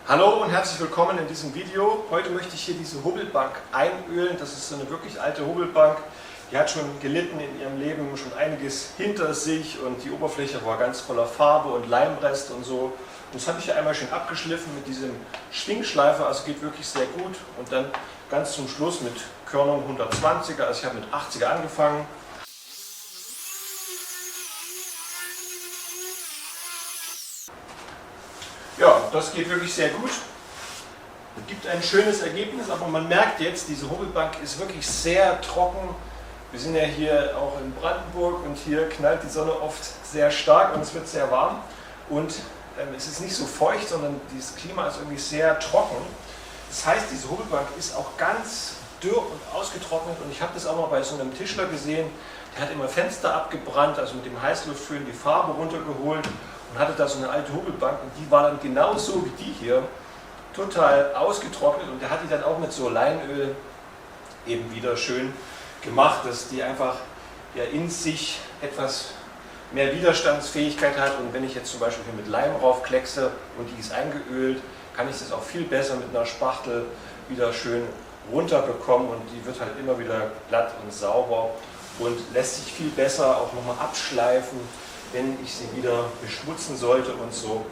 Hallo und herzlich willkommen in diesem Video. Heute möchte ich hier diese Hobelbank einölen. Das ist so eine wirklich alte Hobelbank. Die hat schon gelitten in ihrem Leben, schon einiges hinter sich und die Oberfläche war ganz voller Farbe und Leimreste und so. Und das habe ich ja einmal schön abgeschliffen mit diesem Schwingschleifer, also geht wirklich sehr gut. Und dann ganz zum Schluss mit Körnung 120er, also ich habe mit 80er angefangen. Ja, das geht wirklich sehr gut. Gibt ein schönes Ergebnis, aber man merkt jetzt, diese Hobelbank ist wirklich sehr trocken. Wir sind ja hier auch in Brandenburg und hier knallt die Sonne oft sehr stark und es wird sehr warm. Und es ist nicht so feucht, sondern dieses Klima ist irgendwie sehr trocken. Das heißt, diese Hobelbank ist auch ganz dürr und ausgetrocknet. Und ich habe das auch mal bei so einem Tischler gesehen, der hat immer Fenster abgebrannt, also mit dem Heißluftföhn die Farbe runtergeholt. Und hatte da so eine alte Hobelbank und die war dann genauso wie die hier, total ausgetrocknet und der hat die dann auch mit so Leinöl eben wieder schön gemacht, dass die einfach ja in sich etwas mehr Widerstandsfähigkeit hat und wenn ich jetzt zum Beispiel hier mit Leim raufkleckse und die ist eingeölt, kann ich das auch viel besser mit einer Spachtel wieder schön runterbekommen und die wird halt immer wieder glatt und sauber und lässt sich viel besser auch nochmal abschleifen, wenn ich sie wieder beschmutzen sollte und so.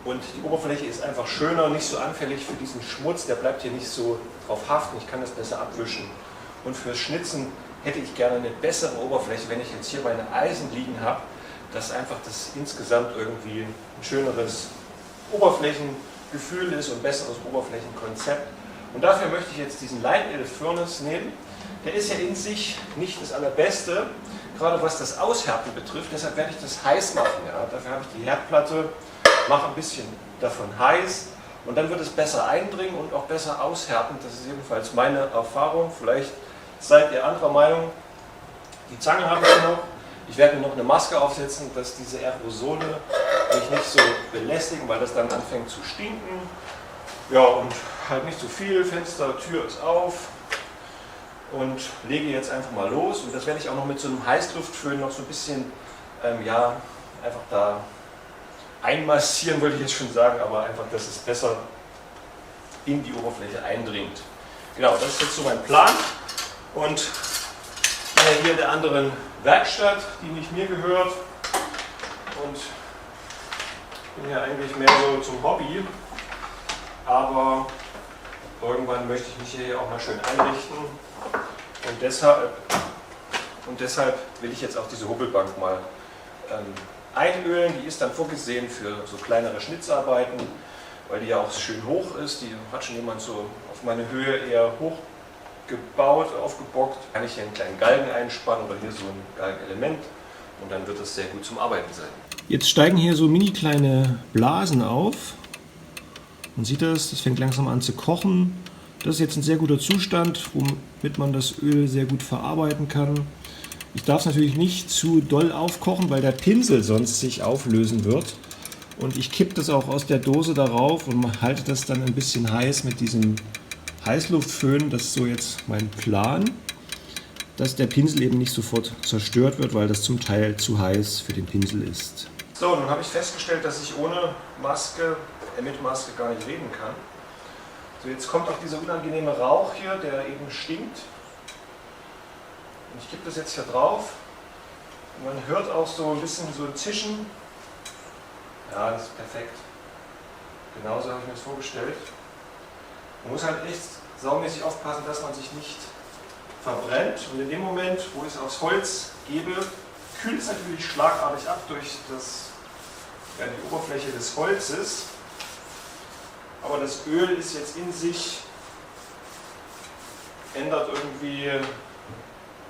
Und die Oberfläche ist einfach schöner, nicht so anfällig für diesen Schmutz, der bleibt hier nicht so drauf haften, ich kann das besser abwischen. Und fürs Schnitzen hätte ich gerne eine bessere Oberfläche, wenn ich jetzt hier meine Eisen liegen habe, dass einfach das insgesamt irgendwie ein schöneres Oberflächengefühl ist und ein besseres Oberflächenkonzept. Und dafür möchte ich jetzt diesen Leinöl Furnace nehmen. Der ist ja in sich nicht das Allerbeste, gerade was das Aushärten betrifft, deshalb werde ich das heiß machen. Ja. Dafür habe ich die Herdplatte, mache ein bisschen davon heiß und dann wird es besser eindringen und auch besser aushärten. Das ist jedenfalls meine Erfahrung. Vielleicht seid ihr anderer Meinung. Die Zange habe ich noch. Ich werde mir noch eine Maske aufsetzen, dass diese Aerosole mich nicht so belästigen, weil das dann anfängt zu stinken. Ja, und halt nicht zu viel. Fenster, Tür ist auf. Und lege jetzt einfach mal los und das werde ich auch noch mit so einem Heißluftföhn noch so ein bisschen, ja, einfach da einmassieren, wollte ich jetzt schon sagen, aber einfach, dass es besser in die Oberfläche eindringt. Genau, das ist jetzt so mein Plan und ich bin ja hier in der anderen Werkstatt, die nicht mir gehört und bin ja eigentlich mehr so zum Hobby, aber irgendwann möchte ich mich hier auch mal schön einrichten. Und deshalb will ich jetzt auch diese Hobelbank mal einölen. Die ist dann vorgesehen für so kleinere Schnitzarbeiten, weil die ja auch schön hoch ist. Die hat schon jemand so auf meine Höhe eher hoch gebaut, aufgebockt. Kann ich hier einen kleinen Galgen einspannen oder hier so ein Galgenelement und dann wird es sehr gut zum Arbeiten sein. Jetzt steigen hier so mini kleine Blasen auf. Man sieht das fängt langsam an zu kochen. Das ist jetzt ein sehr guter Zustand, womit man das Öl sehr gut verarbeiten kann. Ich darf es natürlich nicht zu doll aufkochen, weil der Pinsel sonst sich auflösen wird. Und ich kippe das auch aus der Dose darauf und halte das dann ein bisschen heiß mit diesem Heißluftföhn. Das ist so jetzt mein Plan, dass der Pinsel eben nicht sofort zerstört wird, weil das zum Teil zu heiß für den Pinsel ist. So, nun habe ich festgestellt, dass ich ohne Maske, mit Maske gar nicht reden kann. So, jetzt kommt auch dieser unangenehme Rauch hier, der eben stinkt. Und ich gebe das jetzt hier drauf. Und man hört auch so ein bisschen so ein Zischen. Ja, das ist perfekt. Genauso habe ich mir das vorgestellt. Man muss halt echt saumäßig aufpassen, dass man sich nicht verbrennt. Und in dem Moment, wo ich es aufs Holz gebe, kühlt es natürlich schlagartig ab durch die Oberfläche des Holzes. Aber das Öl ist jetzt in sich, ändert irgendwie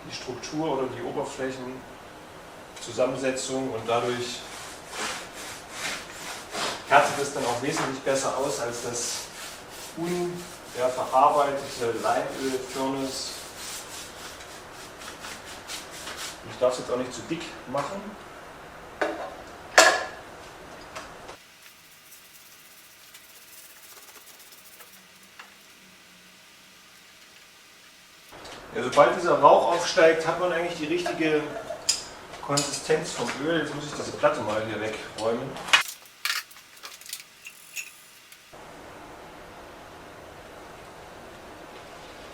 die Struktur oder die Oberflächenzusammensetzung und dadurch härtet es dann auch wesentlich besser aus als das unverarbeitete Leinöl Furnace. Ich darf es jetzt auch nicht zu dick machen. Ja, sobald dieser Rauch aufsteigt, hat man eigentlich die richtige Konsistenz vom Öl. Jetzt muss ich diese Platte mal hier wegräumen.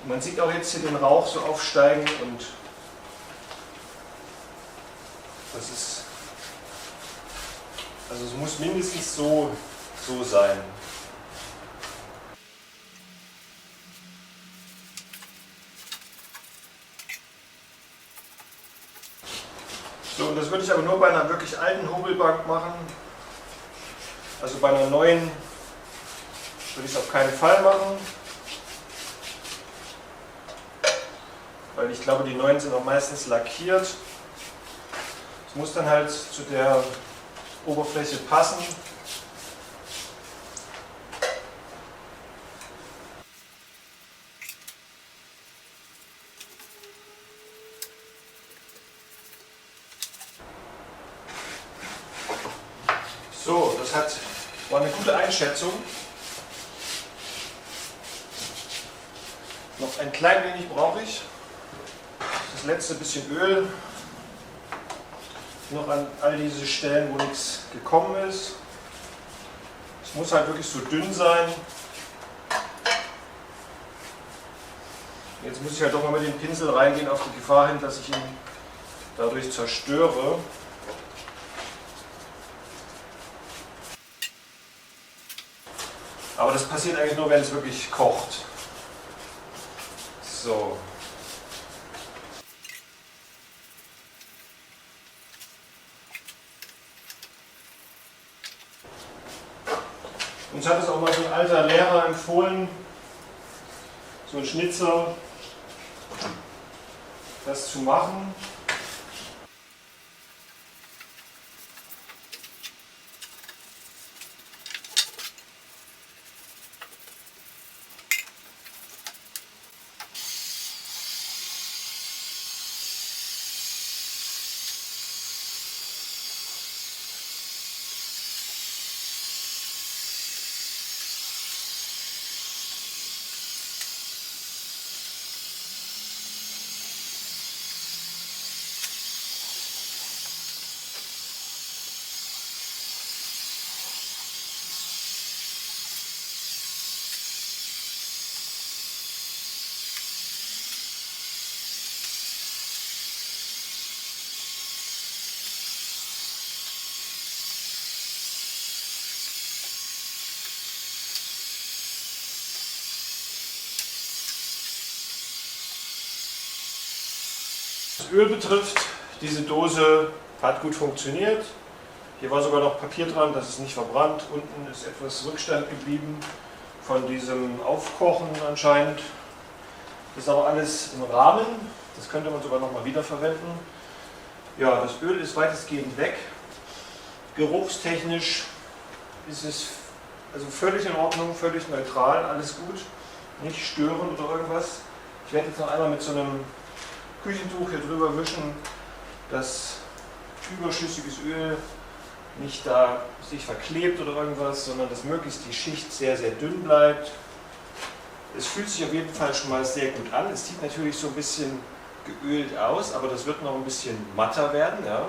Man sieht auch jetzt hier den Rauch so aufsteigen und das ist, also es muss mindestens so sein. So, und das würde ich aber nur bei einer wirklich alten Hobelbank machen. Also bei einer neuen würde ich es auf keinen Fall machen. Weil ich glaube, die neuen sind auch meistens lackiert. Es muss dann halt zu der Oberfläche passen. So, war eine gute Einschätzung. Noch ein klein wenig brauche ich. Das letzte bisschen Öl. Noch an all diese Stellen, wo nichts gekommen ist. Es muss halt wirklich so dünn sein. Jetzt muss ich halt doch mal mit dem Pinsel reingehen, auf die Gefahr hin, dass ich ihn dadurch zerstöre. Aber das passiert eigentlich nur, wenn es wirklich kocht. So. Uns hat es auch mal so ein alter Lehrer empfohlen, so ein Schnitzer, das zu machen. Was Öl betrifft, diese Dose hat gut funktioniert. Hier war sogar noch Papier dran, das ist nicht verbrannt. Unten ist etwas Rückstand geblieben von diesem Aufkochen anscheinend. Das ist aber alles im Rahmen. Das könnte man sogar noch mal wiederverwenden. Ja, das Öl ist weitestgehend weg. Geruchstechnisch ist es also völlig in Ordnung, völlig neutral, alles gut. Nicht störend oder irgendwas. Ich werde jetzt noch einmal mit so einem Küchentuch hier drüber wischen, dass überschüssiges Öl nicht da sich verklebt oder irgendwas, sondern dass möglichst die Schicht sehr, sehr dünn bleibt. Es fühlt sich auf jeden Fall schon mal sehr gut an. Es sieht natürlich so ein bisschen geölt aus, aber das wird noch ein bisschen matter werden. Ja.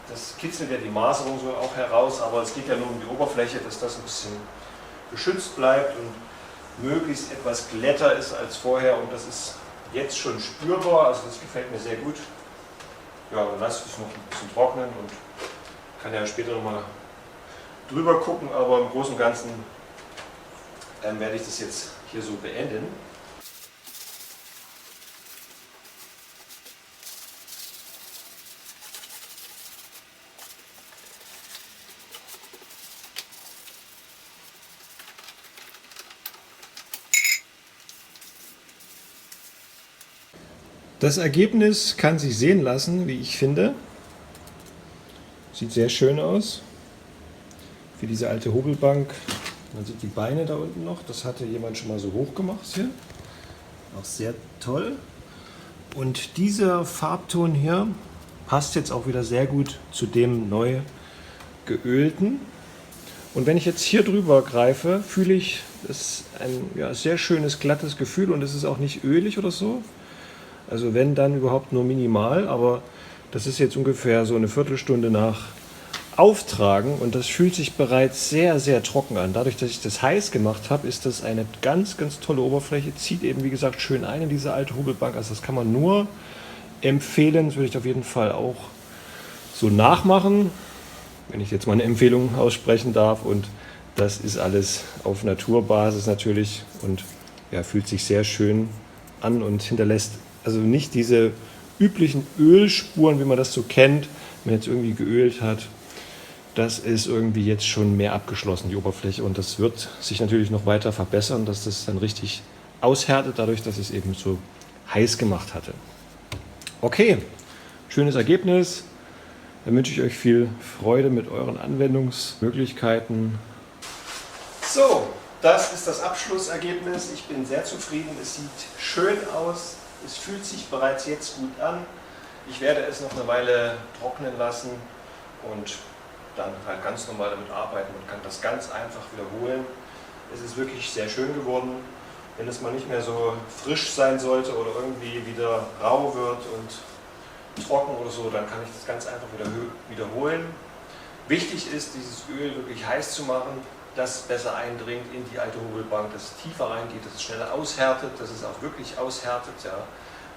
Das kitzelt ja die Maserung so auch heraus, aber es geht ja nur um die Oberfläche, dass das ein bisschen geschützt bleibt und möglichst etwas glätter ist als vorher, und das ist jetzt schon spürbar, also das gefällt mir sehr gut. Ja, dann lasse ich es noch ein bisschen trocknen und kann ja später nochmal drüber gucken, aber im Großen und Ganzen werde ich das jetzt hier so beenden. Das Ergebnis kann sich sehen lassen, wie ich finde. Sieht sehr schön aus. Für diese alte Hobelbank. Man sieht die Beine da unten noch. Das hatte jemand schon mal so hoch gemacht hier. Auch sehr toll. Und dieser Farbton hier passt jetzt auch wieder sehr gut zu dem neu geölten. Und wenn ich jetzt hier drüber greife, fühle ich, das ist ein sehr schönes, glattes Gefühl, und es ist auch nicht ölig oder so. Also wenn, dann überhaupt nur minimal, aber das ist jetzt ungefähr so eine Viertelstunde nach auftragen und das fühlt sich bereits sehr, sehr trocken an. Dadurch, dass ich das heiß gemacht habe, ist das eine ganz, ganz tolle Oberfläche. Zieht eben, wie gesagt, schön ein in diese alte Hobelbank. Also das kann man nur empfehlen. Das würde ich auf jeden Fall auch so nachmachen, wenn ich jetzt mal eine Empfehlung aussprechen darf. Und das ist alles auf Naturbasis natürlich und ja, fühlt sich sehr schön an und hinterlässt also nicht diese üblichen Ölspuren, wie man das so kennt, wenn man jetzt irgendwie geölt hat. Das ist irgendwie jetzt schon mehr abgeschlossen, die Oberfläche. Und das wird sich natürlich noch weiter verbessern, dass das dann richtig aushärtet, dadurch, dass ich es eben so heiß gemacht hatte. Okay, schönes Ergebnis. Dann wünsche ich euch viel Freude mit euren Anwendungsmöglichkeiten. So, das ist das Abschlussergebnis. Ich bin sehr zufrieden. Es sieht schön aus. Es fühlt sich bereits jetzt gut an. Ich werde es noch eine Weile trocknen lassen und dann halt ganz normal damit arbeiten und kann das ganz einfach wiederholen. Es ist wirklich sehr schön geworden. Wenn es mal nicht mehr so frisch sein sollte oder irgendwie wieder rau wird und trocken oder so, dann kann ich das ganz einfach wieder wiederholen. Wichtig ist, dieses Öl wirklich heiß zu machen, dass es besser eindringt in die alte Hobelbank, dass es tiefer reingeht, dass es schneller aushärtet, dass es auch wirklich aushärtet, ja,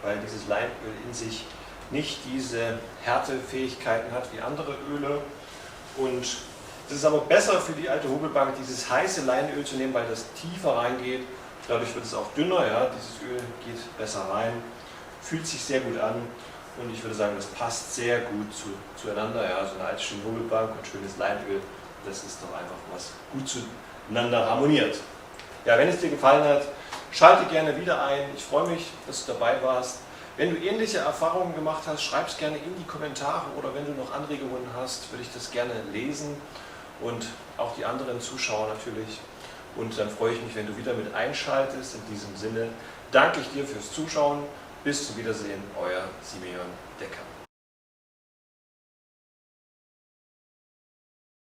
weil dieses Leinöl in sich nicht diese Härtefähigkeiten hat wie andere Öle. Und es ist aber besser für die alte Hobelbank, dieses heiße Leinöl zu nehmen, weil das tiefer reingeht. Dadurch wird es auch dünner, ja, dieses Öl geht besser rein, fühlt sich sehr gut an und ich würde sagen, das passt sehr gut zueinander. Ja, so eine alte schöne Hobelbank und schönes Leinöl, das ist doch einfach was gut zueinander harmoniert. Ja, wenn es dir gefallen hat, schalte gerne wieder ein. Ich freue mich, dass du dabei warst. Wenn du ähnliche Erfahrungen gemacht hast, schreib es gerne in die Kommentare oder wenn du noch Anregungen hast, würde ich das gerne lesen und auch die anderen Zuschauer natürlich. Und dann freue ich mich, wenn du wieder mit einschaltest. In diesem Sinne danke ich dir fürs Zuschauen. Bis zum Wiedersehen, euer Simeon Decker.